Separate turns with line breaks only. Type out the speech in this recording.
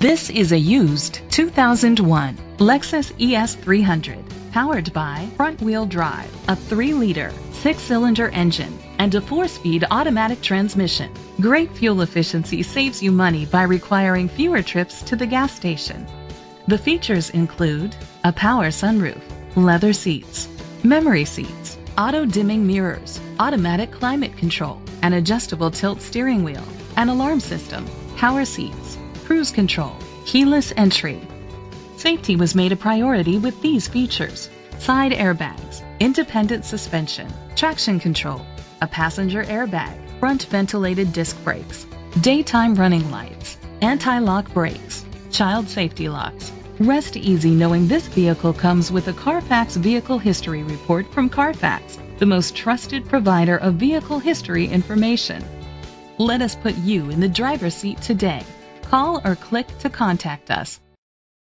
This is a used 2001 Lexus ES300, powered by front-wheel drive, a 3-liter, 6-cylinder engine, and a 4-speed automatic transmission. Great fuel efficiency saves you money by requiring fewer trips to the gas station. The features include a power sunroof, leather seats, memory seats, auto-dimming mirrors, automatic climate control, an adjustable tilt steering wheel, an alarm system, power seats, cruise control, keyless entry. Safety was made a priority with these features: side airbags, independent suspension, traction control, a passenger airbag, front ventilated disc brakes, daytime running lights, anti-lock brakes, child safety locks. Rest easy knowing this vehicle comes with a Carfax Vehicle History Report from Carfax, the most trusted provider of vehicle history information. Let us put you in the driver's seat today. Call or click to contact us.